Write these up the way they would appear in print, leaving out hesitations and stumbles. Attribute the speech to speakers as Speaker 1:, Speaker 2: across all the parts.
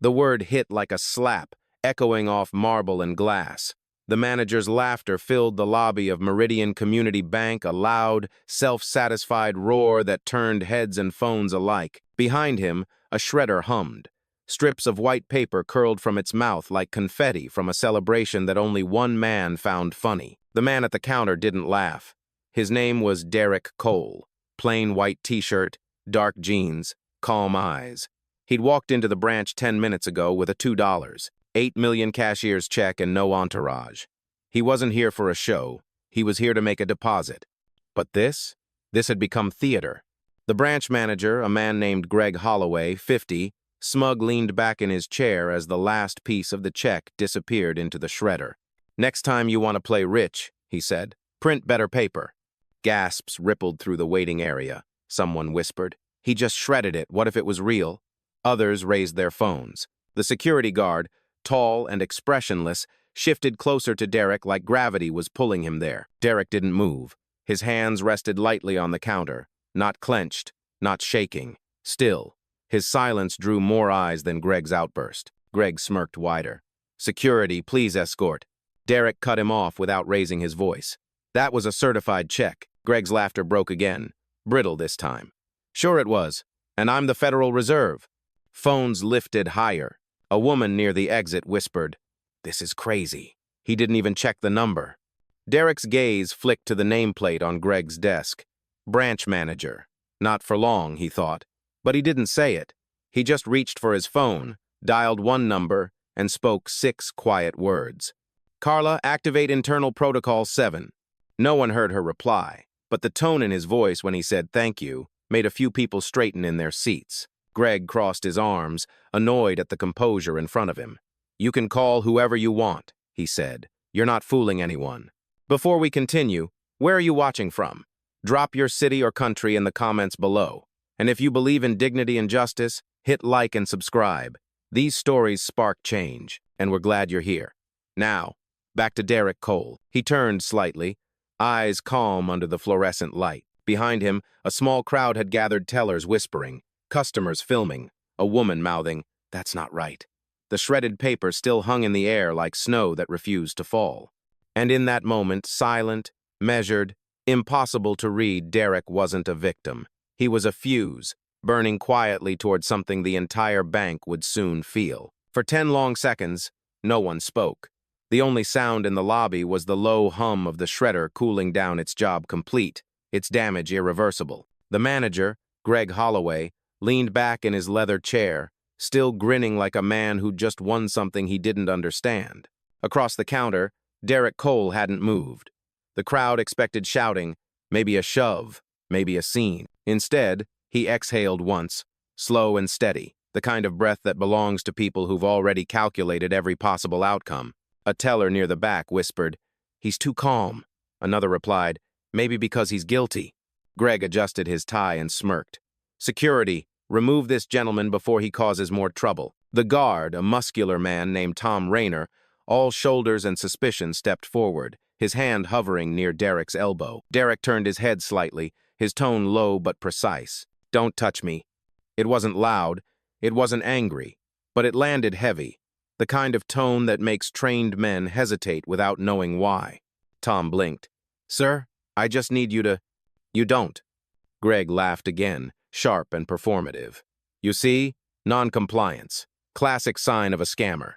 Speaker 1: The word hit like a slap, echoing off marble and glass. The manager's laughter filled the lobby of Meridian Community Bank, a loud, self-satisfied roar that turned heads and phones alike. Behind him, a shredder hummed. Strips of white paper curled from its mouth like confetti from a celebration that only one man found funny. The man at the counter didn't laugh. His name was Derek Cole. Plain white t-shirt, dark jeans, calm eyes. He'd walked into the branch 10 minutes ago with a $2, $8 million cashier's check and no entourage. He wasn't here for a show. He was here to make a deposit. But this had become theater. The branch manager, a man named Greg Holloway, 50, smug, leaned back in his chair as the last piece of the check disappeared into the shredder. "Next time you want to play rich," he said, "print better paper." Gasps rippled through the waiting area. Someone whispered, "He just shredded it. What if it was real?" Others raised their phones. The security guard, tall and expressionless, shifted closer to Derek like gravity was pulling him there. Derek didn't move. His hands rested lightly on the counter, not clenched, not shaking, still. His silence drew more eyes than Greg's outburst. Greg smirked wider. "Security, please escort." Derek cut him off without raising his voice. "That was a certified check." Greg's laughter broke again, brittle this time. "Sure it was, and I'm the Federal Reserve." Phones lifted higher. A woman near the exit whispered, "This is crazy." He didn't even check the number. Derek's gaze flicked to the nameplate on Greg's desk. Branch manager. Not for long, he thought. But he didn't say it. He just reached for his phone, dialed one number, and spoke 6 quiet words. "Carla, activate internal protocol 7. No one heard her reply, but the tone in his voice when he said thank you made a few people straighten in their seats. Greg crossed his arms, annoyed at the composure in front of him. "You can call whoever you want," he said. "You're not fooling anyone." Before we continue, where are you watching from? Drop your city or country in the comments below. And if you believe in dignity and justice, hit like and subscribe. These stories spark change, and we're glad you're here. Now, back to Derek Cole. He turned slightly, eyes calm under the fluorescent light. Behind him, a small crowd had gathered, tellers whispering, customers filming, a woman mouthing, "That's not right." The shredded paper still hung in the air like snow that refused to fall. And in that moment, silent, measured, impossible to read, Derek wasn't a victim. He was a fuse, burning quietly toward something the entire bank would soon feel. For 10 long seconds, no one spoke. The only sound in the lobby was the low hum of the shredder cooling down, its job complete, its damage irreversible. The manager, Greg Holloway, leaned back in his leather chair, still grinning like a man who'd just won something he didn't understand. Across the counter, Derek Cole hadn't moved. The crowd expected shouting, maybe a shove, maybe a scene. Instead, he exhaled once, slow and steady, the kind of breath that belongs to people who've already calculated every possible outcome. A teller near the back whispered, "He's too calm." Another replied, "Maybe because he's guilty." Greg adjusted his tie and smirked. "Security, remove this gentleman before he causes more trouble." The guard, a muscular man named Tom Rayner, all shoulders and suspicion, stepped forward, his hand hovering near Derek's elbow. Derek turned his head slightly, his tone low but precise. "Don't touch me." It wasn't loud, it wasn't angry, but it landed heavy, the kind of tone that makes trained men hesitate without knowing why. Tom blinked. "Sir, I just need you to—" "You don't." Greg laughed again, sharp and performative. "You see? Non-compliance. Classic sign of a scammer."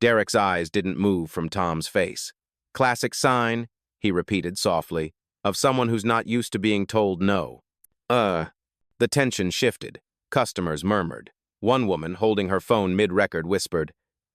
Speaker 1: Derek's eyes didn't move from Tom's face. "Classic sign," he repeated softly, "of someone who's not used to being told no." The tension shifted. Customers murmured. One woman, holding her phone mid-record, whispered,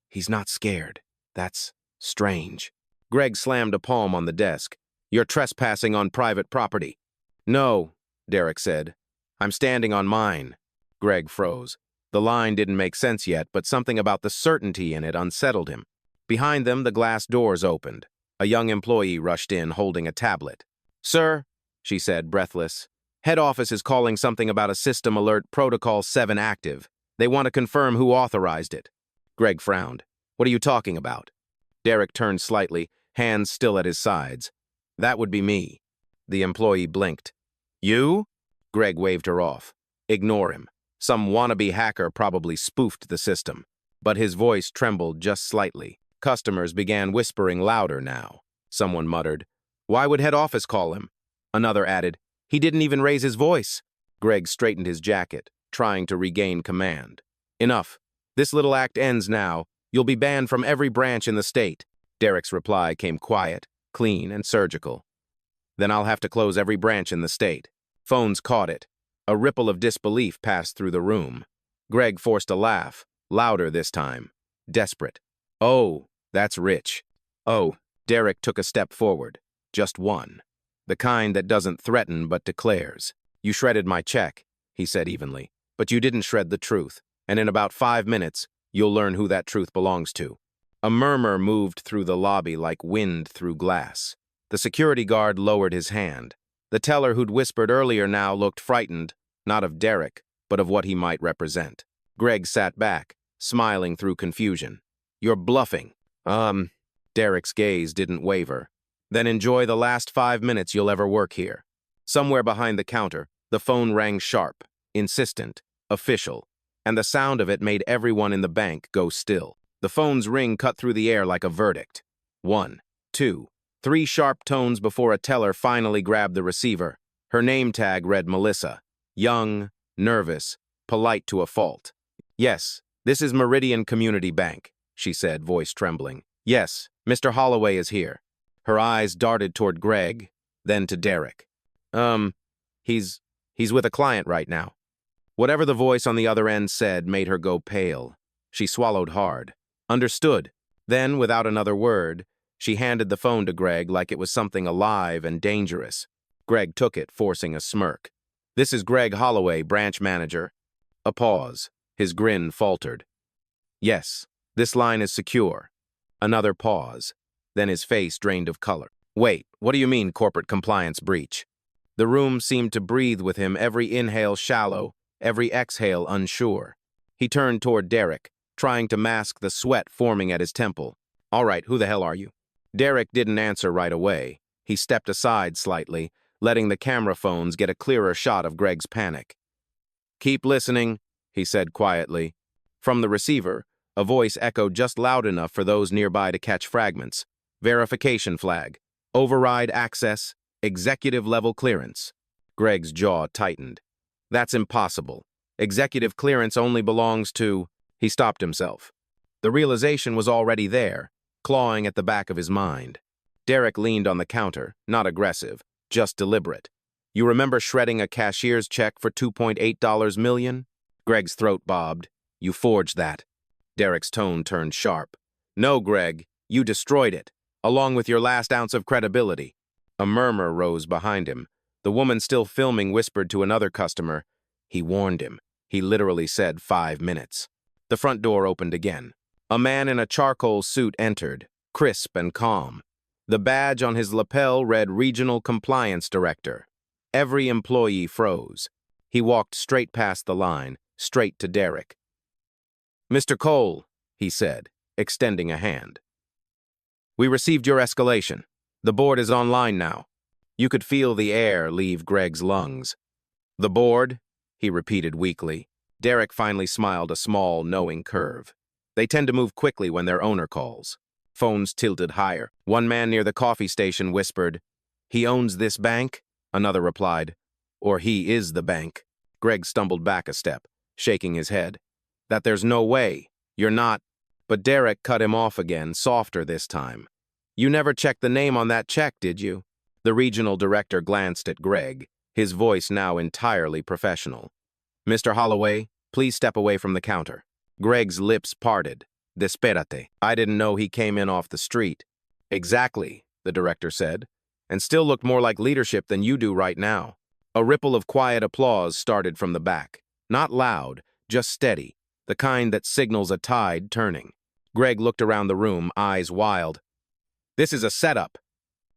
Speaker 1: "He's not scared. That's strange." Greg slammed a palm on the desk. "You're trespassing on private property." "No," Derek said. "I'm standing on mine." Greg froze. The line didn't make sense yet, but something about the certainty in it unsettled him. Behind them, the glass doors opened. A young employee rushed in, holding a tablet. "Sir," she said, breathless, "head office is calling something about a system alert protocol 7 active. They want to confirm who authorized it." Greg frowned. "What are you talking about?" Derek turned slightly, hands still at his sides. "That would be me." The employee blinked. "You?" Greg waved her off. "Ignore him. Some wannabe hacker probably spoofed the system." but his voice trembled just slightly. Customers began whispering louder now. Someone muttered, "Why would head office call him?" Another added, "He didn't even raise his voice." Greg straightened his jacket, trying to regain command. "Enough. This little act ends now. You'll be banned from every branch in the state." Derek's reply came quiet, clean, and surgical. "Then I'll have to close every branch in the state." Phones caught it. A ripple of disbelief passed through the room. Greg forced a laugh, louder this time, desperate. "Oh, that's rich." "Oh." Derek took a step forward. Just one. The kind that doesn't threaten but declares. "You shredded my check," he said evenly, "but you didn't shred the truth, and in about 5 minutes, you'll learn who that truth belongs to." A murmur moved through the lobby like wind through glass. The security guard lowered his hand. The teller who'd whispered earlier now looked frightened, not of Derek, but of what he might represent. Greg sat back, smiling through confusion. "You're bluffing." Derek's gaze didn't waver. "Then enjoy the last 5 minutes you'll ever work here." Somewhere behind the counter, the phone rang sharp, insistent, official, and the sound of it made everyone in the bank go still. The phone's ring cut through the air like a verdict. 1, 2, 3 sharp tones before a teller finally grabbed the receiver. Her name tag read Melissa. Young, nervous, polite to a fault. "Yes, this is Meridian Community Bank," she said, voice trembling. "Yes, Mr. Holloway is here." Her eyes darted toward Greg, then to Derek. He's with a client right now." Whatever the voice on the other end said made her go pale. She swallowed hard. "Understood." Then, without another word, she handed the phone to Greg like it was something alive and dangerous. Greg took it, forcing a smirk. "This is Greg Holloway, branch manager." A pause. His grin faltered. "Yes, this line is secure." Another pause. Then his face drained of color. "Wait, what do you mean corporate compliance breach?" The room seemed to breathe with him, every inhale shallow, every exhale unsure. He turned toward Derek, trying to mask the sweat forming at his temple. "All right, who the hell are you?" Derek didn't answer right away. He stepped aside slightly, letting the camera phones get a clearer shot of Greg's panic. "Keep listening," he said quietly. From the receiver, a voice echoed just loud enough for those nearby to catch fragments. "Verification flag. Override access. Executive-level clearance." Greg's jaw tightened. "That's impossible. Executive clearance only belongs to—" He stopped himself. The realization was already there, clawing at the back of his mind. Derek leaned on the counter, not aggressive, just deliberate. "You remember shredding a cashier's check for $2.8 million? Greg's throat bobbed. "You forged that." Derek's tone turned sharp. "No, Greg, you destroyed it, along with your last ounce of credibility." A murmur rose behind him. The woman still filming whispered to another customer, "He warned him." He literally said 5 minutes. The front door opened again. A man in a charcoal suit entered, crisp and calm. The badge on his lapel read Regional Compliance Director. Every employee froze. He walked straight past the line, straight to Derek. "Mr. Cole," he said, extending a hand. "We received your escalation. The board is online now." You could feel the air leave Greg's lungs. "The board?" he repeated weakly. Derek finally smiled a small, knowing curve. "They tend to move quickly when their owner calls." Phones tilted higher. One man near the coffee station whispered, "He owns this bank?" Another replied, "Or he is the bank." Greg stumbled back a step, shaking his head. "That there's no way. You're not—" But Derek cut him off again, softer this time. "You never checked the name on that check, did you?" The regional director glanced at Greg, his voice now entirely professional. "Mr. Holloway, please step away from the counter." Greg's lips parted. "Desperate. I didn't know he came in off the street." "Exactly," the director said, "and still looked more like leadership than you do right now." A ripple of quiet applause started from the back. Not loud, just steady, the kind that signals a tide turning. Greg looked around the room, eyes wild. "This is a setup."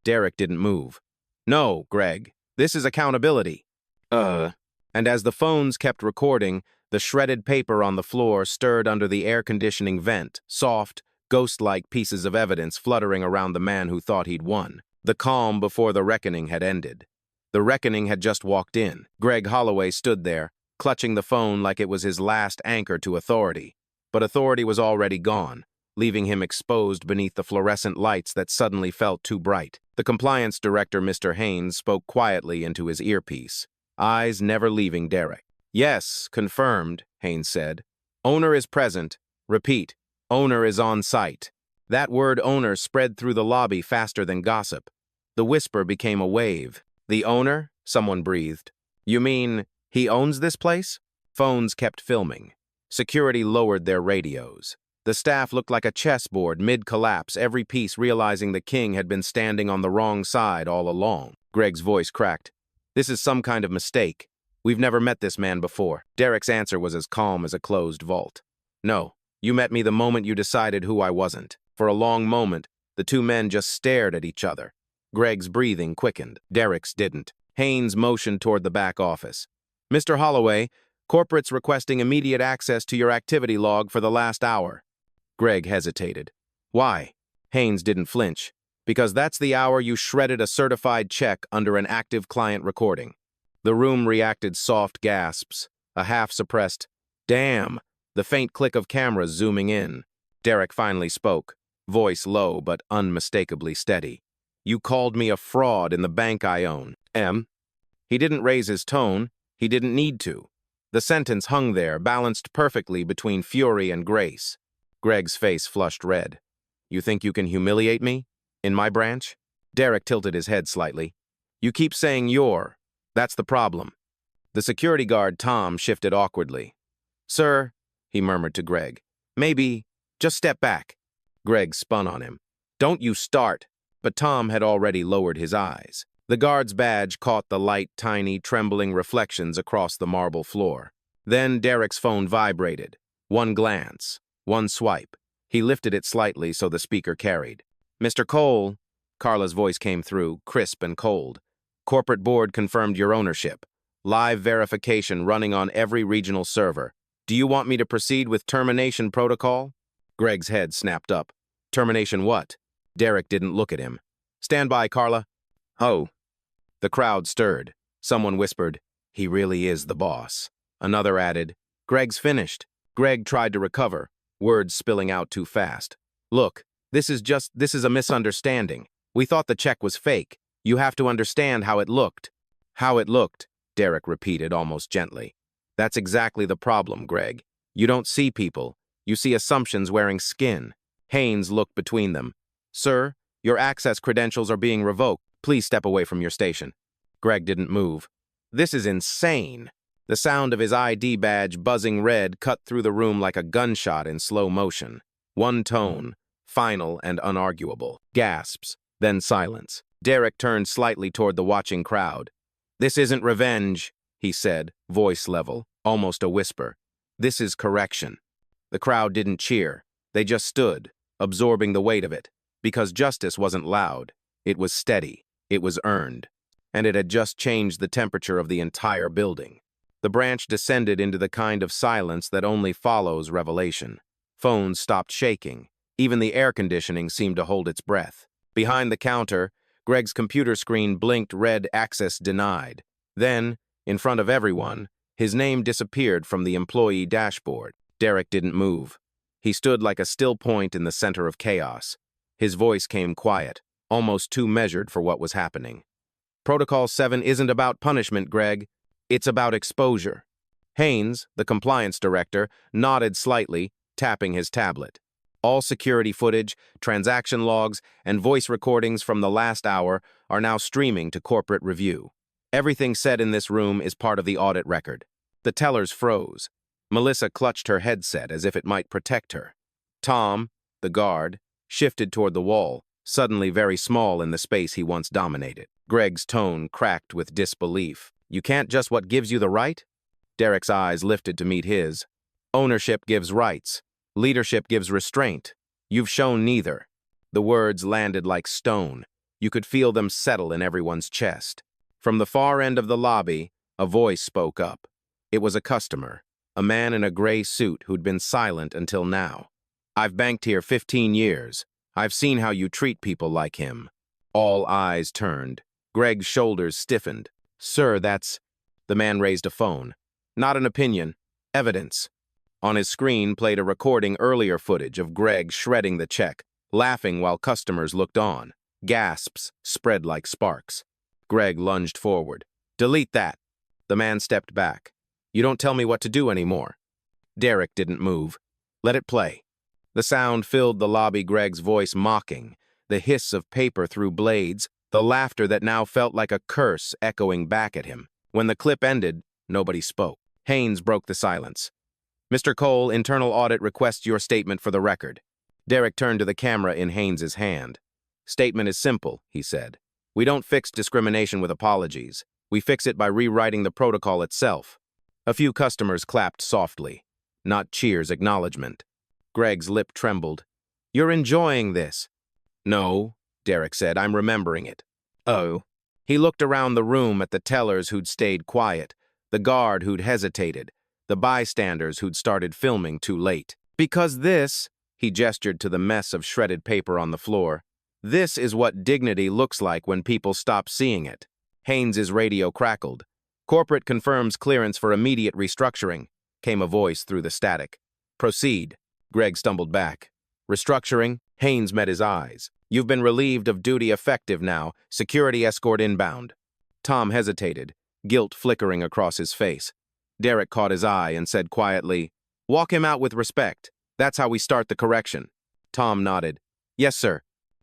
Speaker 1: Derek didn't move. "No, Greg, this is accountability." And as the phones kept recording, the shredded paper on the floor stirred under the air conditioning vent, soft, ghost-like pieces of evidence fluttering around the man who thought he'd won. The calm before the reckoning had ended. The reckoning had just walked in. Greg Holloway stood there, clutching the phone like it was his last anchor to authority. but authority was already gone, leaving him exposed beneath the fluorescent lights that suddenly felt too bright. The compliance director, Mr. Haynes, spoke quietly into his earpiece, eyes never leaving Derek. "Yes, confirmed," Haynes said. "Owner is present. Repeat, owner is on site." That word owner spread through the lobby faster than gossip. The whisper became a wave. "The owner?" someone breathed. "You mean he owns this place?" Phones kept filming. Security lowered their radios. The staff looked like a chessboard mid-collapse, every piece realizing the king had been standing on the wrong side all along. Greg's voice cracked. "This is some kind of mistake. We've never met this man before." Derek's answer was as calm as a closed vault. "No, you met me the moment you decided who I wasn't." For a long moment, the two men just stared at each other. Greg's breathing quickened. Derek's didn't. Haynes motioned toward the back office. "Mr. Holloway, corporate's requesting immediate access to your activity log for the last hour." Greg hesitated. "Why?" Haynes didn't flinch. "Because that's the hour you shredded a certified check under an active client recording." The room reacted soft gasps, a half-suppressed, "Damn," the faint click of cameras zooming in. Derek finally spoke, voice low but unmistakably steady. "You called me a fraud in the bank I own." He didn't raise his tone. He didn't need to. The sentence hung there, balanced perfectly between fury and grace. Greg's face flushed red. "You think you can humiliate me? In my branch?" Derek tilted his head slightly. "You keep saying you're. That's the problem." The security guard, Tom, shifted awkwardly. "Sir," he murmured to Greg, "maybe just step back." Greg spun on him. "Don't you start." But Tom had already lowered his eyes. The guard's badge caught the light, tiny, trembling reflections across the marble floor. Then Derek's phone vibrated. One glance, one swipe. He lifted it slightly so the speaker carried. "Mr. Cole," Carla's voice came through, crisp and cold. "Corporate board confirmed your ownership. Live verification running on every regional server. Do you want me to proceed with termination protocol?" Greg's head snapped up. "Termination what?" Derek didn't look at him. "Stand by, Carla." "Oh." The crowd stirred. Someone whispered, "He really is the boss." Another added, "Greg's finished." Greg tried to recover, words spilling out too fast. "Look, this is a misunderstanding. We thought the check was fake. You have to understand how it looked." "How it looked," Derek repeated almost gently. "That's exactly the problem, Greg. You don't see people. You see assumptions wearing skin." Haynes looked between them. "Sir, your access credentials are being revoked. Please step away from your station." Greg didn't move. "This is insane." The sound of his ID badge buzzing red cut through the room like a gunshot in slow motion. One tone, final and unarguable. Gasps, then silence. Derek turned slightly toward the watching crowd. "This isn't revenge," he said, voice level, almost a whisper. "This is correction." The crowd didn't cheer. They just stood, absorbing the weight of it. Because justice wasn't loud. It was steady. It was earned. And it had just changed the temperature of the entire building. The branch descended into the kind of silence that only follows revelation. Phones stopped shaking. Even the air conditioning seemed to hold its breath. Behind the counter, Greg's computer screen blinked red access denied. Then, in front of everyone, his name disappeared from the employee dashboard. Derek didn't move. He stood like a still point in the center of chaos. His voice came quiet, almost too measured for what was happening. "Protocol 7 isn't about punishment, Greg. It's about exposure." Haynes, the compliance director, nodded slightly, tapping his tablet. "All security footage, transaction logs, and voice recordings from the last hour are now streaming to corporate review. Everything said in this room is part of the audit record." The tellers froze. Melissa clutched her headset as if it might protect her. Tom, the guard, shifted toward the wall, suddenly very small in the space he once dominated. Greg's tone cracked with disbelief. "You can't just what gives you the right?" Derek's eyes lifted to meet his. "Ownership gives rights. Leadership gives restraint. You've shown neither." The words landed like stone. You could feel them settle in everyone's chest. From the far end of the lobby, a voice spoke up. It was a customer, a man in a gray suit who'd been silent until now. "I've banked here 15 years. I've seen how you treat people like him." All eyes turned. Greg's shoulders stiffened. "Sir, that's..." The man raised a phone. "Not an opinion. Evidence." On his screen played a recording earlier footage of Greg shredding the check, laughing while customers looked on. Gasps spread like sparks. Greg lunged forward. "Delete that." The man stepped back. "You don't tell me what to do anymore." Derek didn't move. "Let it play." The sound filled the lobby, Greg's voice mocking, the hiss of paper through blades, the laughter that now felt like a curse echoing back at him. When the clip ended, nobody spoke. Haynes broke the silence. "Mr. Cole, internal audit requests your statement for the record." Derek turned to the camera in Haynes's hand. "Statement is simple," he said. "We don't fix discrimination with apologies. We fix it by rewriting the protocol itself." A few customers clapped softly, not cheers, acknowledgement. Greg's lip trembled. "You're enjoying this." "No," Derek said, "I'm remembering it." "Oh." He looked around the room at the tellers who'd stayed quiet, the guard who'd hesitated, the bystanders who'd started filming too late. "Because this," he gestured to the mess of shredded paper on the floor, "this is what dignity looks like when people stop seeing it." Haynes's radio crackled. "Corporate confirms clearance for immediate restructuring," came a voice through the static. "Proceed." Greg stumbled back. "Restructuring?" Haynes met his eyes. "You've been relieved of duty effective now. Security escort inbound." Tom hesitated, guilt flickering across his face. Derek caught his eye and said quietly, "Walk him out with respect. That's how we start the correction." Tom nodded. "Yes, sir."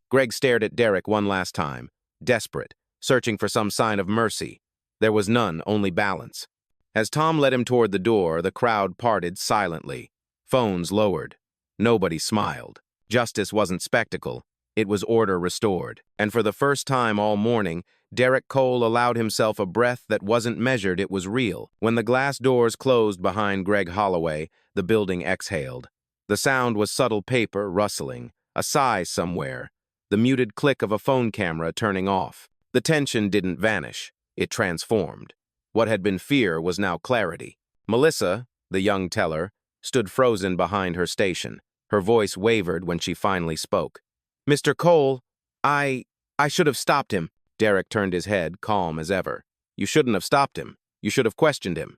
Speaker 1: Greg stared at Derek one last time, desperate, searching for some sign of mercy. There was none, only balance. As Tom led him toward the door, the crowd parted silently. Phones lowered. Nobody smiled. Justice wasn't spectacle. It was order restored. And for the first time all morning, Derek Cole allowed himself a breath that wasn't measured, it was real. When the glass doors closed behind Greg Holloway, the building exhaled. The sound was subtle paper rustling, a sigh somewhere, the muted click of a phone camera turning off. The tension didn't vanish. It transformed. What had been fear was now clarity. Melissa, the young teller, stood frozen behind her station. Her voice wavered when she finally spoke. "Mr. Cole, I should have stopped him." Derek turned his head, calm as ever. "You shouldn't have stopped him. You should have questioned him."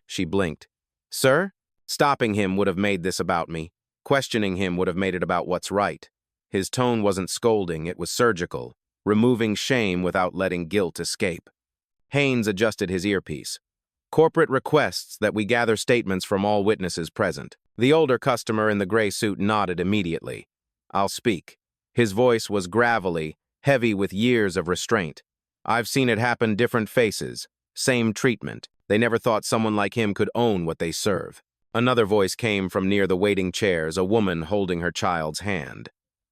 Speaker 1: She blinked. "Sir? Stopping him would have made this about me. Questioning him would have made it about what's right." His tone wasn't scolding, it was surgical, removing shame without letting guilt escape. Haynes adjusted his earpiece. "Corporate requests that we gather statements from all witnesses present." The older customer in the gray suit nodded immediately. "I'll speak." His voice was gravelly, heavy with years of restraint. "I've seen it happen, different faces, same treatment. They never thought someone like him could own what they serve." Another voice came from near the waiting chairs, a woman holding her child's hand.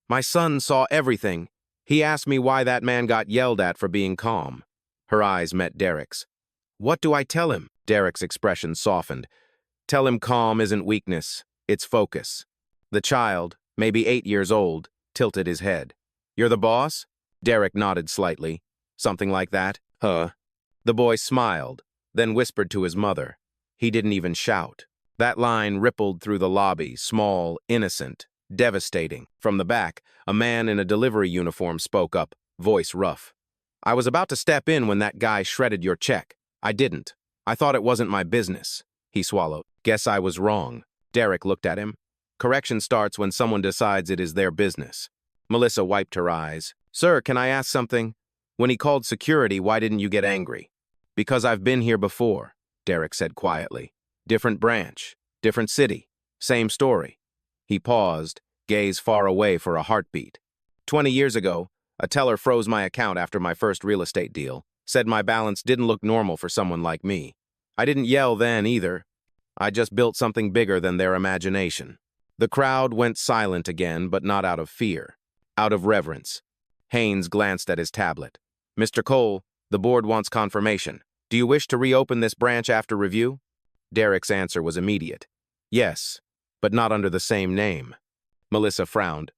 Speaker 1: "My son saw everything. He asked me why that man got yelled at for being calm." Her eyes met Derek's. "What do I tell him?" Derek's expression softened. "Tell him calm isn't weakness, it's focus." The child, maybe 8 years old, tilted his head. "You're the boss?" Derek nodded slightly. "Something like that." "Huh." The boy smiled, then whispered to his mother. He didn't even shout. That line rippled through the lobby, small, innocent, devastating. From the back, a man in a delivery uniform spoke up, voice rough. "I was about to step in when that guy shredded your check. I didn't. I thought it wasn't my business." He swallowed. "Guess I was wrong." Derek looked at him. Correction starts when someone decides it is their business. Melissa wiped her eyes. "Sir, can I ask something? When he called security, why didn't you get angry?" "Because I've been here before," Derek said quietly. "Different branch, different city, same story." He paused, gaze far away for a heartbeat. 20 years ago, a teller froze my account after my first real estate deal, said my balance didn't look normal for someone like me. I didn't yell then either. I just built something bigger than their imagination." The crowd went silent again, but not out of fear, out of reverence. Haynes glanced at his tablet. "Mr. Cole, the board wants confirmation. Do you wish to reopen this branch after review?" Derek's answer was immediate. "Yes, but not under the same name." Melissa frowned.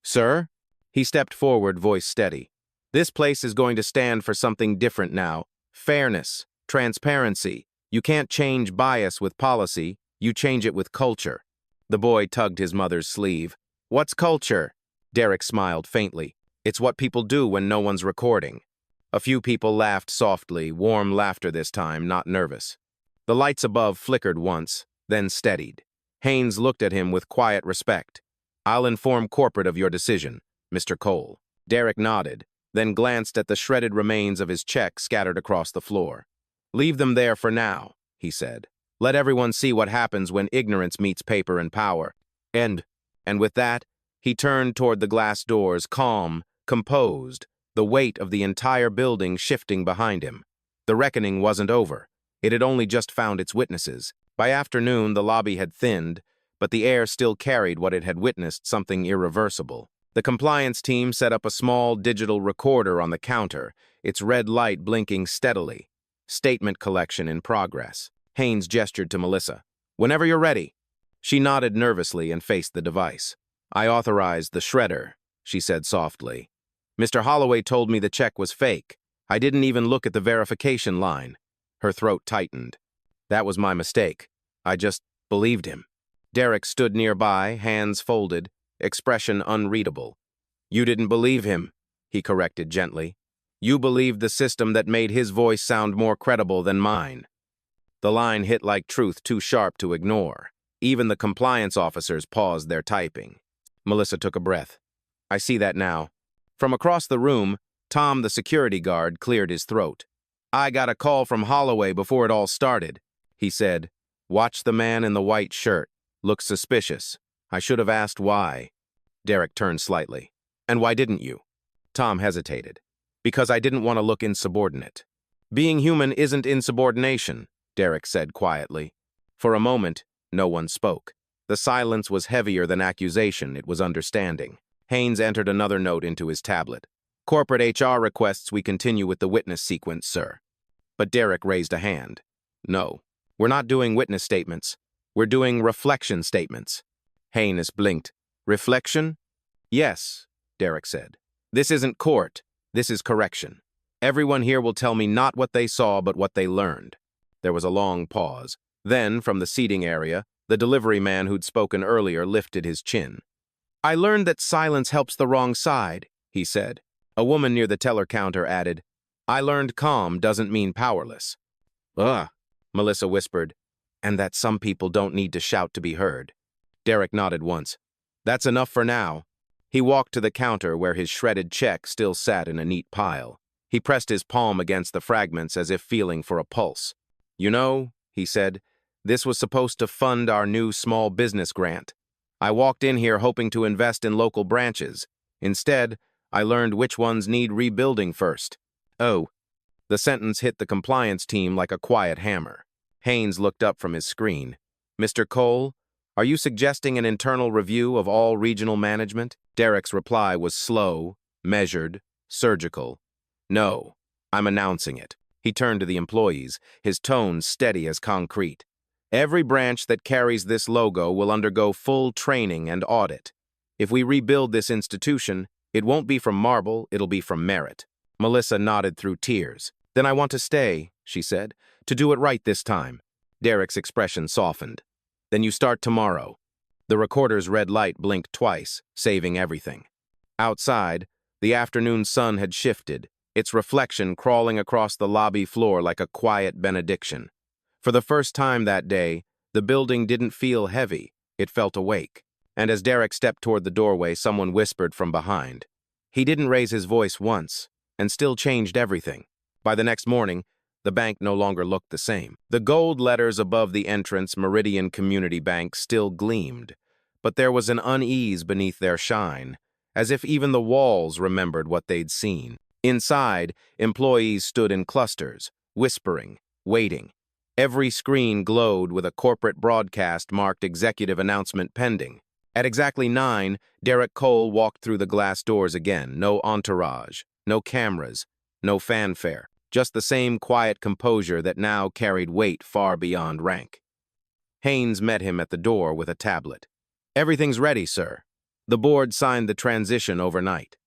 Speaker 1: "Sir?" He stepped forward, voice steady. "This place is going to stand for something different now. Fairness, transparency. You can't change bias with policy, you change it with culture." The boy tugged his mother's sleeve. "What's culture?" Derek smiled faintly. "It's what people do when no one's recording." A few people laughed softly, warm laughter this time, not nervous. The lights above flickered once, then steadied. Haynes looked at him with quiet respect. "I'll inform corporate of your decision, Mr. Cole." Derek nodded, then glanced at the shredded remains of his check scattered across the floor. "Leave them there for now," he said. "Let everyone see what happens when ignorance meets paper and power." And with that, he turned toward the glass doors, calm, composed, the weight of the entire building shifting behind him. The reckoning wasn't over. It had only just found its witnesses. By afternoon, the lobby had thinned, but the air still carried what it had witnessed, something irreversible. The compliance team set up a small digital recorder on the counter, its red light blinking steadily. Statement collection in progress. Haynes gestured to Melissa. "Whenever you're ready." She nodded nervously and faced the device. "I authorized the shredder," she said softly. "Mr. Holloway told me the check was fake. I didn't even look at the verification line." Her throat tightened. "That was my mistake. I just believed him." Derek stood nearby, hands folded, expression unreadable. "You didn't believe him," he corrected gently. "You believed the system that made his voice sound more credible than mine." The line hit like truth too sharp to ignore. Even the compliance officers paused their typing. Melissa took a breath. "I see that now." From across the room, Tom, the security guard, cleared his throat. "I got a call from Holloway before it all started," he said. "Watch the man in the white shirt. Looks suspicious. I should have asked why." Derek turned slightly. "And why didn't you?" Tom hesitated. "Because I didn't want to look insubordinate." "Being human isn't insubordination," Derek said quietly. For a moment, no one spoke. The silence was heavier than accusation, it was understanding. Haynes entered another note into his tablet. "Corporate HR requests we continue with the witness sequence, sir." But Derek raised a hand. "No, we're not doing witness statements. We're doing reflection statements." Haynes blinked. "Reflection?" "Yes," Derek said. "This isn't court. This is correction. Everyone here will tell me not what they saw, but what they learned." There was a long pause. Then, from the seating area, the delivery man who'd spoken earlier lifted his chin. "I learned that silence helps the wrong side," he said. A woman near the teller counter added, "I learned calm doesn't mean powerless." "Ugh," Melissa whispered, "and that some people don't need to shout to be heard." Derek nodded once. "That's enough for now." He walked to the counter where his shredded check still sat in a neat pile. He pressed his palm against the fragments as if feeling for a pulse. "You know," he said, "this was supposed to fund our new small business grant. I walked in here hoping to invest in local branches. Instead, I learned which ones need rebuilding first." "Oh." The sentence hit the compliance team like a quiet hammer. Haynes looked up from his screen. "Mr. Cole, are you suggesting an internal review of all regional management?" Derek's reply was slow, measured, surgical. "No, I'm announcing it." He turned to the employees, his tone steady as concrete. "Every branch that carries this logo will undergo full training and audit. If we rebuild this institution, it won't be from marble, it'll be from merit." Melissa nodded through tears. "Then I want to stay," she said, "to do it right this time." Derek's expression softened. "Then you start tomorrow." The recorder's red light blinked twice, saving everything. Outside, the afternoon sun had shifted, its reflection crawling across the lobby floor like a quiet benediction. For the first time that day, the building didn't feel heavy, it felt awake. And as Derek stepped toward the doorway, someone whispered from behind. He didn't raise his voice once, and still changed everything. By the next morning, the bank no longer looked the same. The gold letters above the entrance, Meridian Community Bank, still gleamed, but there was an unease beneath their shine, as if even the walls remembered what they'd seen. Inside, employees stood in clusters, whispering, waiting. Every screen glowed with a corporate broadcast marked executive announcement pending. At exactly 9, Derek Cole walked through the glass doors again. No entourage, no cameras, no fanfare. Just the same quiet composure that now carried weight far beyond rank. Haynes met him at the door with a tablet. "Everything's ready, sir. The board signed the transition overnight."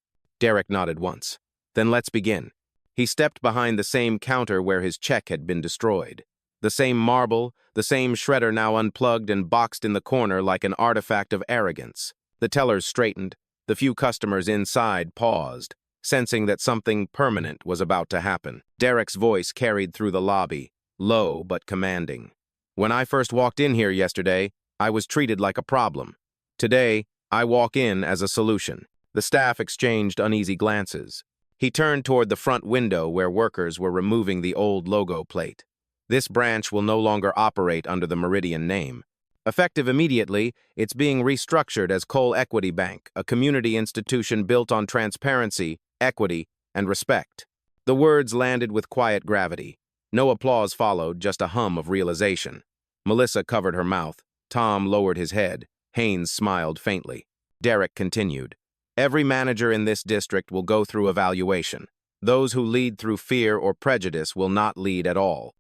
Speaker 1: Derek nodded once. "Then let's begin." He stepped behind the same counter where his check had been destroyed. The same marble, the same shredder now unplugged and boxed in the corner like an artifact of arrogance. The tellers straightened. The few customers inside paused, sensing that something permanent was about to happen. Derek's voice carried through the lobby, low but commanding. When I first walked in here yesterday, I was treated like a problem. Today, I walk in as a solution. The staff exchanged uneasy glances. He turned toward the front window where workers were removing the old logo plate. This branch will no longer operate under the Meridian name. Effective immediately, it's being restructured as Cole Equity Bank, a community institution built on transparency, equity, and respect. The words landed with quiet gravity. No applause followed, just a hum of realization. Melissa covered her mouth. Tom lowered his head. Haynes smiled faintly. Derek continued. Every manager in this district will go through evaluation. Those who lead through fear or prejudice will not lead at all.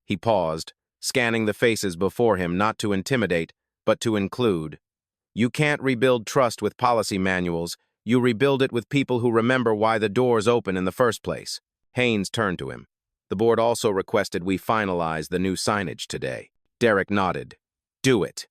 Speaker 1: He paused, scanning the faces before him not to intimidate, but to include. You can't rebuild trust with policy manuals. You rebuild it with people who remember why the doors open in the first place. Haynes turned to him. The board also requested we finalize the new signage today. Derek nodded. Do it.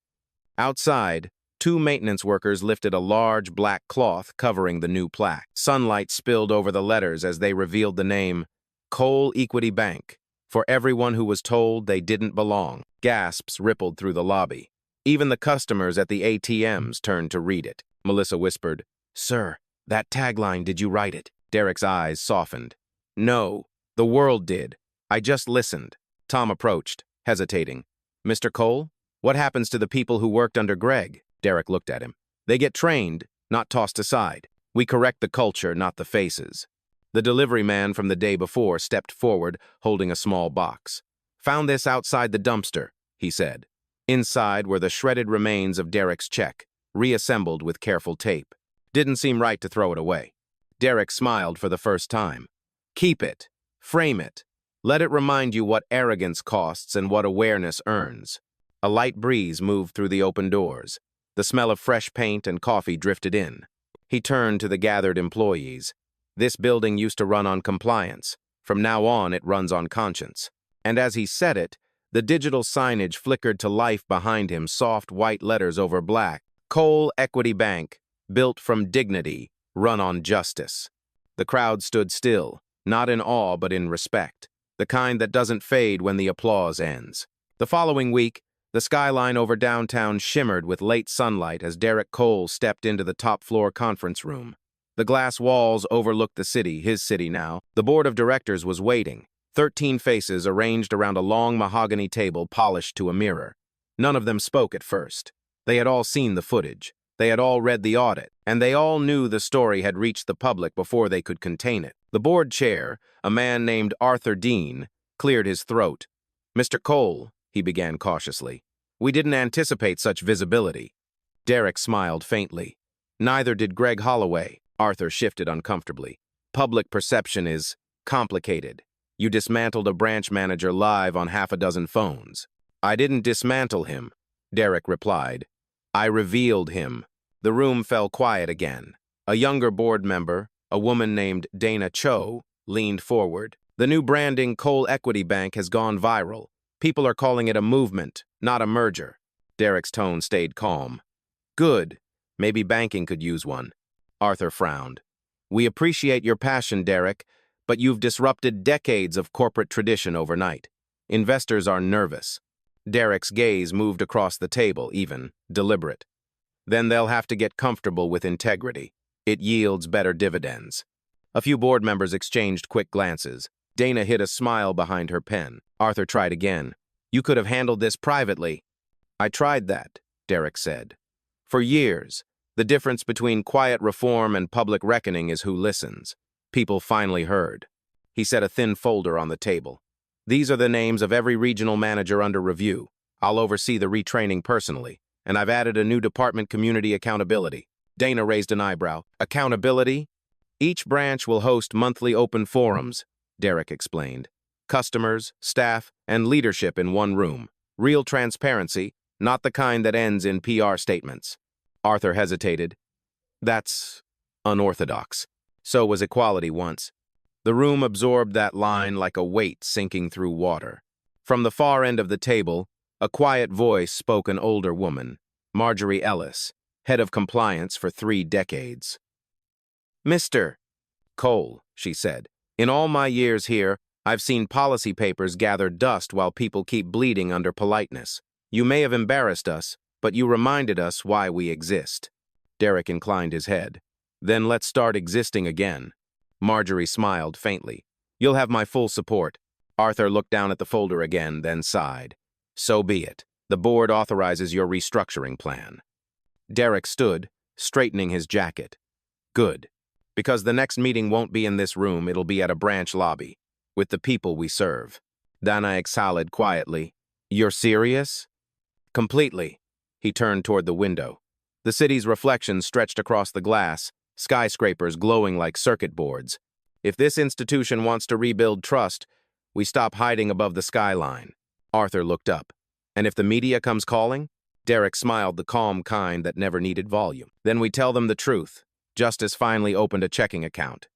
Speaker 1: Outside, two maintenance workers lifted a large black cloth covering the new plaque. Sunlight spilled over the letters as they revealed the name, Cole Equity Bank, for everyone who was told they didn't belong. Gasps rippled through the lobby. Even the customers at the ATMs turned to read it. Melissa whispered, Sir, that tagline, did you write it? Derek's eyes softened. No, the world did. I just listened. Tom approached, hesitating. Mr. Cole, what happens to the people who worked under Greg? Derek looked at him. They get trained, not tossed aside. We correct the culture, not the faces. The delivery man from the day before stepped forward, holding a small box. Found this outside the dumpster, he said. Inside were the shredded remains of Derek's check, reassembled with careful tape. Didn't seem right to throw it away. Derek smiled for the first time. Keep it. Frame it. Let it remind you what arrogance costs and what awareness earns. A light breeze moved through the open doors. The smell of fresh paint and coffee drifted in. He turned to the gathered employees. This building used to run on compliance. From now on, it runs on conscience. And as he said it, the digital signage flickered to life behind him, soft white letters over black. Cole Equity Bank, built from dignity, run on justice. The crowd stood still, not in awe but in respect, the kind that doesn't fade when the applause ends. The following week, the skyline over downtown shimmered with late sunlight as Derek Cole stepped into the top-floor conference room. The glass walls overlooked the city, his city now. The board of directors was waiting, 13 faces arranged around a long mahogany table polished to a mirror. None of them spoke at first. They had all seen the footage. They had all read the audit, and they all knew the story had reached the public before they could contain it. The board chair, a man named Arthur Dean, cleared his throat. Mr. Cole, he began cautiously, we didn't anticipate such visibility. Derek smiled faintly. Neither did Greg Holloway. Arthur shifted uncomfortably. Public perception is complicated. You dismantled a branch manager live on half a dozen phones. I didn't dismantle him, Derek replied. I revealed him. The room fell quiet again. A younger board member, a woman named Dana Cho, leaned forward. The new branding Cole Equity Bank has gone viral. People are calling it a movement, not a merger. Derek's tone stayed calm. Good. Maybe banking could use one. Arthur frowned. We appreciate your passion, Derek, but you've disrupted decades of corporate tradition overnight. Investors are nervous. Derek's gaze moved across the table, even, deliberate. Then they'll have to get comfortable with integrity. It yields better dividends. A few board members exchanged quick glances. Dana hid a smile behind her pen. Arthur tried again. You could have handled this privately. I tried that, Derek said. For years, the difference between quiet reform and public reckoning is who listens. People finally heard. He set a thin folder on the table. These are the names of every regional manager under review. I'll oversee the retraining personally, and I've added a new department, community accountability. Dana raised an eyebrow. Accountability? Each branch will host monthly open forums, Derek explained. Customers, staff, and leadership in one room. Real transparency, not the kind that ends in PR statements. Arthur hesitated. That's unorthodox. So was equality once. The room absorbed that line like a weight sinking through water. From the far end of the table, a quiet voice spoke, an older woman, Marjorie Ellis, head of compliance for 3 decades. Mr. Cole, she said, in all my years here, I've seen policy papers gather dust while people keep bleeding under politeness. You may have embarrassed us, but you reminded us why we exist." Derek inclined his head. "Then let's start existing again." Marjorie smiled faintly. "You'll have my full support." Arthur looked down at the folder again, then sighed. "So be it. The board authorizes your restructuring plan." Derek stood, straightening his jacket. "Good. Because the next meeting won't be in this room, it'll be at a branch lobby, with the people we serve." Dana exhaled quietly. "You're serious?" "Completely." He turned toward the window. The city's reflection stretched across the glass, skyscrapers glowing like circuit boards. "If this institution wants to rebuild trust, we stop hiding above the skyline." Arthur looked up. "And if the media comes calling?" Derek smiled, the calm kind that never needed volume. "Then we tell them the truth." Justice finally opened a checking account.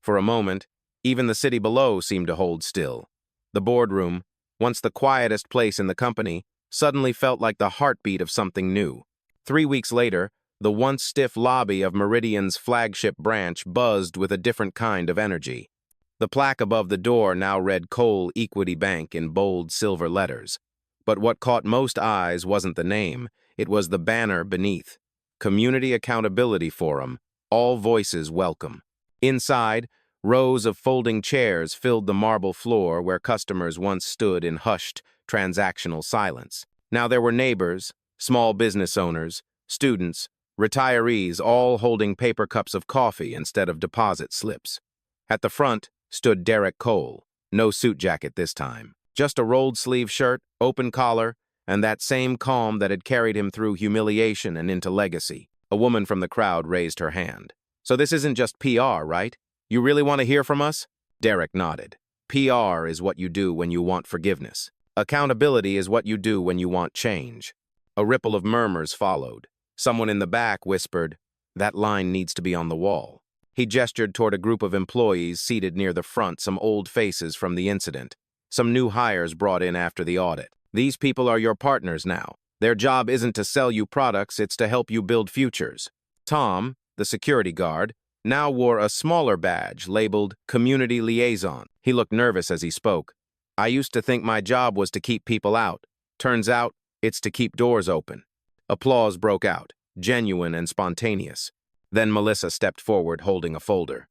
Speaker 1: For a moment, even the city below seemed to hold still. The boardroom, once the quietest place in the company, suddenly felt like the heartbeat of something new. 3 weeks later, the once stiff lobby of Meridian's flagship branch buzzed with a different kind of energy. The plaque above the door now read Cole Equity Bank in bold silver letters. But what caught most eyes wasn't the name, it was the banner beneath. Community Accountability Forum, all voices welcome. Inside, rows of folding chairs filled the marble floor where customers once stood in hushed, transactional silence. Now there were neighbors, small business owners, students, retirees, all holding paper cups of coffee instead of deposit slips. At the front stood Derek Cole, no suit jacket this time. Just a rolled-sleeve shirt, open collar, and that same calm that had carried him through humiliation and into legacy. A woman from the crowd raised her hand. "So this isn't just PR, right? You really want to hear from us?" Derek nodded. "PR is what you do when you want forgiveness. Accountability is what you do when you want change." A ripple of murmurs followed. Someone in the back whispered, "That line needs to be on the wall." He gestured toward a group of employees seated near the front, some old faces from the incident. Some new hires brought in after the audit. "These people are your partners now. Their job isn't to sell you products, it's to help you build futures." Tom, the security guard, now wore a smaller badge labeled Community Liaison. He looked nervous as he spoke. "I used to think my job was to keep people out. Turns out, it's to keep doors open." Applause broke out, genuine and spontaneous. Then Melissa stepped forward holding a folder.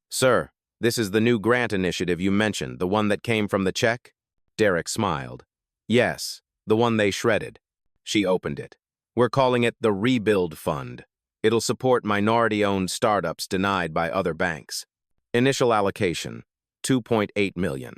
Speaker 1: "Sir, this is the new grant initiative you mentioned, the one that came from the check?" Derek smiled. "Yes, the one they shredded." She opened it. "We're calling it the Rebuild Fund. It'll support minority-owned startups denied by other banks. Initial allocation, $2.8 million.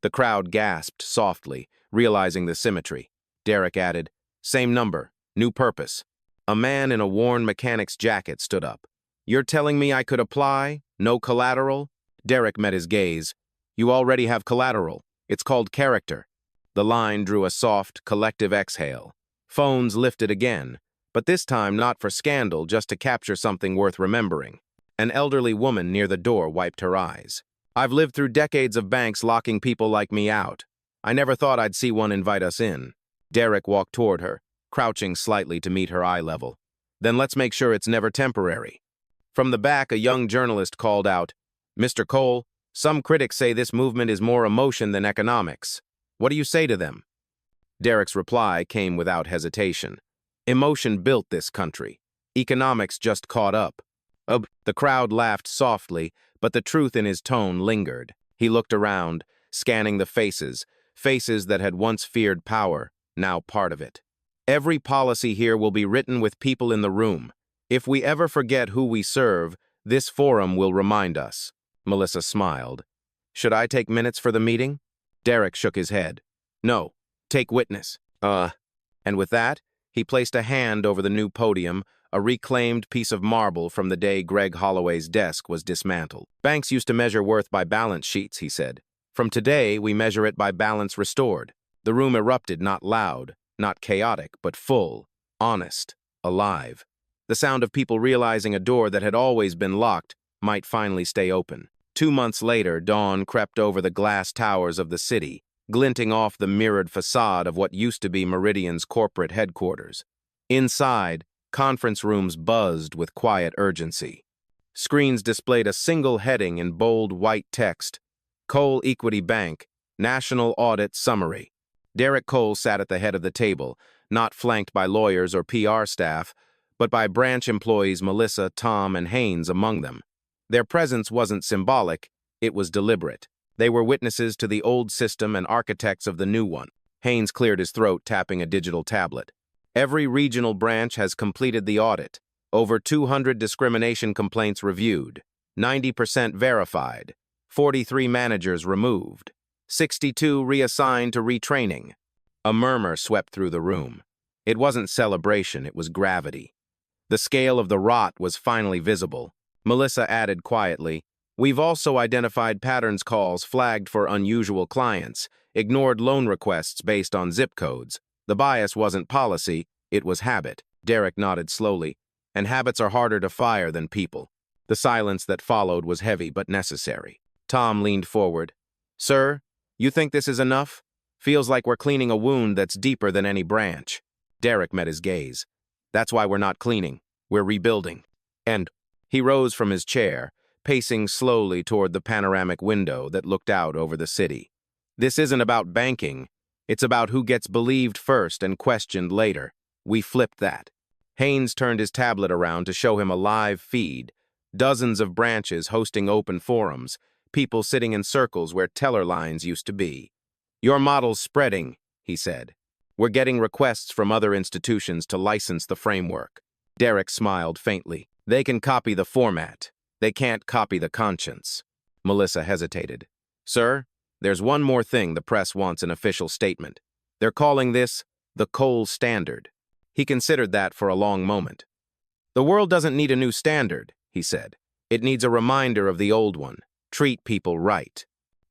Speaker 1: The crowd gasped softly, realizing the symmetry. Derek added, "Same number, new purpose." A man in a worn mechanic's jacket stood up. "You're telling me I could apply? No collateral?" Derek met his gaze. "You already have collateral. It's called character." The line drew a soft, collective exhale. Phones lifted again, but this time not for scandal, just to capture something worth remembering. An elderly woman near the door wiped her eyes. "I've lived through decades of banks locking people like me out. I never thought I'd see one invite us in." Derek walked toward her, crouching slightly to meet her eye level. "Then let's make sure it's never temporary." From the back, a young journalist called out, "Mr. Cole, some critics say this movement is more emotion than economics. What do you say to them?" Derek's reply came without hesitation. "Emotion built this country. Economics just caught up." The crowd laughed softly, but the truth in his tone lingered. He looked around, scanning the faces that had once feared power, now part of it. "Every policy here will be written with people in the room. If we ever forget who we serve, this forum will remind us." Melissa smiled. "Should I take minutes for the meeting?" Derek shook his head. "No, take witness." And with that, he placed a hand over the new podium, a reclaimed piece of marble from the day Greg Holloway's desk was dismantled. "Banks used to measure worth by balance sheets," he said. "From today, we measure it by balance restored." The room erupted, not loud, not chaotic, but full, honest, alive. The sound of people realizing a door that had always been locked might finally stay open. 2 months later, dawn crept over the glass towers of the city, glinting off the mirrored facade of what used to be Meridian's corporate headquarters. Inside, conference rooms buzzed with quiet urgency. Screens displayed a single heading in bold white text, Cole Equity Bank, National Audit Summary. Derek Cole sat at the head of the table, not flanked by lawyers or PR staff, but by branch employees Melissa, Tom, and Haynes among them. Their presence wasn't symbolic, it was deliberate. They were witnesses to the old system and architects of the new one. Haynes cleared his throat, tapping a digital tablet. Every regional branch has completed the audit. Over 200 discrimination complaints reviewed, 90% verified, 43 managers removed, 62 reassigned to retraining. A murmur swept through the room. It wasn't celebration, it was gravity. The scale of the rot was finally visible. Melissa added quietly, "We've also identified patterns calls flagged for unusual clients, ignored loan requests based on zip codes. The bias wasn't policy, it was habit." Derek nodded slowly. And habits are harder to fire than people. The silence that followed was heavy but necessary. Tom leaned forward. "Sir, you think this is enough? Feels like we're cleaning a wound that's deeper than any branch." Derek met his gaze. "That's why we're not cleaning. We're rebuilding." And he rose from his chair, pacing slowly toward the panoramic window that looked out over the city. "This isn't about banking. It's about who gets believed first and questioned later. We flipped that." Haynes turned his tablet around to show him a live feed. Dozens of branches hosting open forums, people sitting in circles where teller lines used to be. "Your model's spreading," he said. "We're getting requests from other institutions to license the framework." Derek smiled faintly. "They can copy the format. They can't copy the conscience." Melissa hesitated. "Sir, there's one more thing the press wants an official statement. They're calling this the Cole Standard." He considered that for a long moment. "The world doesn't need a new standard," he said. "It needs a reminder of the old one. Treat people right."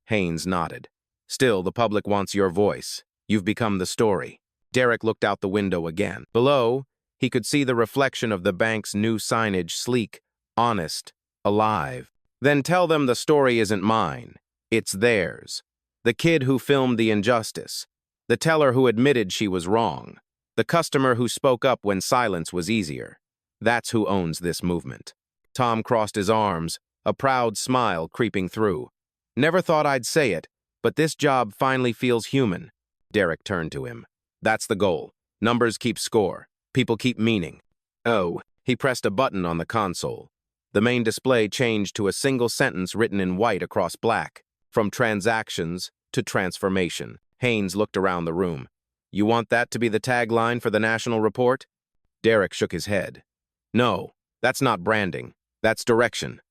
Speaker 1: Haynes nodded. "Still, the public wants your voice. You've become the story." Derek looked out the window again. Below, he could see the reflection of the bank's new signage, sleek, honest, alive. "Then tell them the story isn't mine. It's theirs. The kid who filmed the injustice. The teller who admitted she was wrong. The customer who spoke up when silence was easier. That's who owns this movement." Tom crossed his arms, a proud smile creeping through. "Never thought I'd say it, but this job finally feels human." Derek turned to him. "That's the goal. Numbers keep score. People keep meaning." "Oh." He pressed a button on the console. The main display changed to a single sentence written in white across black. "From transactions to transformation." Haynes looked around the room. "You want that to be the tagline for the national report?" Derek shook his head. "No, that's not branding. That's direction."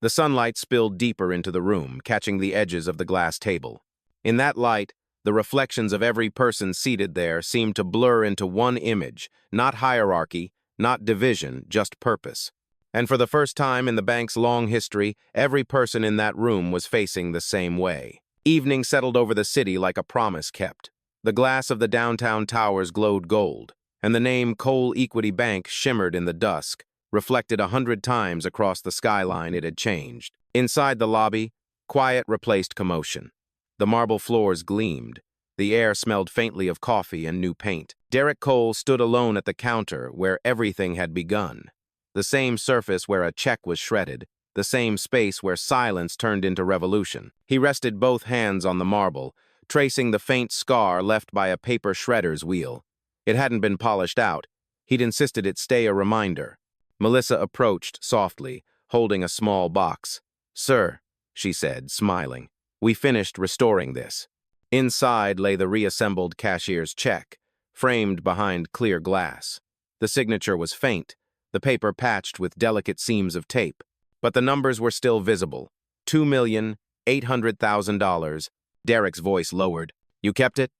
Speaker 1: The sunlight spilled deeper into the room, catching the edges of the glass table. In that light, the reflections of every person seated there seemed to blur into one image, not hierarchy, not division, just purpose. And for the first time in the bank's long history, every person in that room was facing the same way. Evening settled over the city like a promise kept. The glass of the downtown towers glowed gold, and the name Cole Equity Bank shimmered in the dusk, reflected 100 times across the skyline it had changed. Inside the lobby, quiet replaced commotion. The marble floors gleamed. The air smelled faintly of coffee and new paint. Derek Cole stood alone at the counter where everything had begun. The same surface where a check was shredded, the same space where silence turned into revolution. He rested both hands on the marble, tracing the faint scar left by a paper shredder's wheel. It hadn't been polished out. He'd insisted it stay a reminder. Melissa approached softly, holding a small box. "Sir," she said, smiling, "we finished restoring this." Inside lay the reassembled cashier's check, framed behind clear glass. The signature was faint, the paper patched with delicate seams of tape, but the numbers were still visible. $2,800,000. Derek's voice lowered. "You kept it?"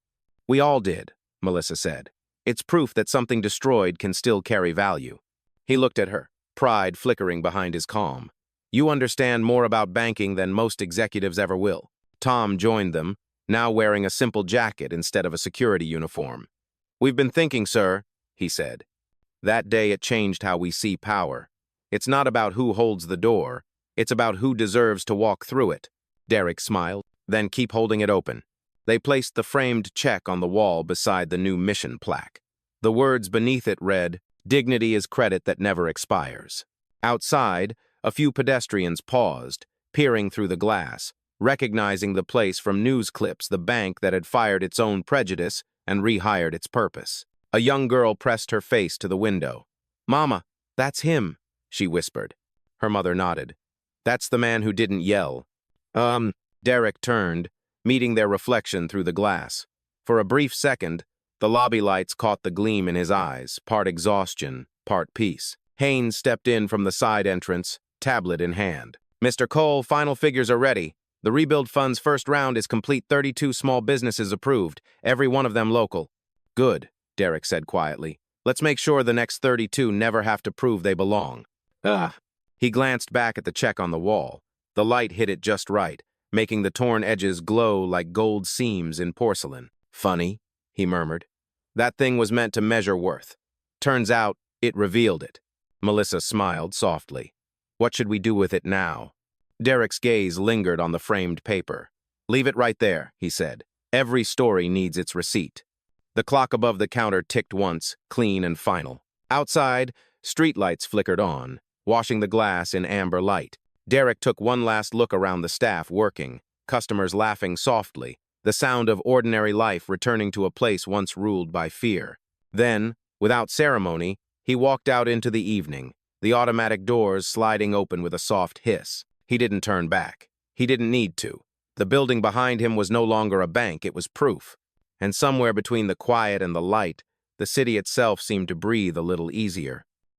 Speaker 1: "We all did," Melissa said. "It's proof that something destroyed can still carry value." He looked at her, pride flickering behind his calm. "You understand more about banking than most executives ever will." Tom joined them, now wearing a simple jacket instead of a security uniform. "We've been thinking, sir," he said. "That day it changed how we see power. It's not about who holds the door, it's about who deserves to walk through it." Derek smiled. "Then keep holding it open." They placed the framed check on the wall beside the new mission plaque. The words beneath it read, "Dignity is credit that never expires." Outside, a few pedestrians paused, peering through the glass. recognizing the place from news clips, the bank that had fired its own prejudice and rehired its purpose. A young girl pressed her face to the window. "Mama, that's him," she whispered. Her mother nodded. "That's the man who didn't yell." Derek turned, meeting their reflection through the glass. For a brief second, the lobby lights caught the gleam in his eyes, part exhaustion, part peace. Haynes stepped in from the side entrance, tablet in hand. "Mr. Cole, final figures are ready. The Rebuild Fund's first round is complete. 32 small businesses approved, every one of them local." "Good," Derek said quietly. "Let's make sure the next 32 never have to prove they belong." He glanced back at the check on the wall. The light hit it just right, making the torn edges glow like gold seams in porcelain. "Funny," he murmured. "That thing was meant to measure worth. Turns out, it revealed it." Melissa smiled softly. "What should we do with it now?" Derek's gaze lingered on the framed paper. "Leave it right there," he said. "Every story needs its receipt." The clock above the counter ticked once, clean and final. Outside, streetlights flickered on, washing the glass in amber light. Derek took one last look around the staff working, customers laughing softly, the sound of ordinary life returning to a place once ruled by fear. Then, without ceremony, he walked out into the evening, the automatic doors sliding open with a soft hiss. He didn't turn back. He didn't need to. The building behind him was no longer a bank, it was proof. And somewhere between the quiet and the light, the city itself seemed to breathe a little easier.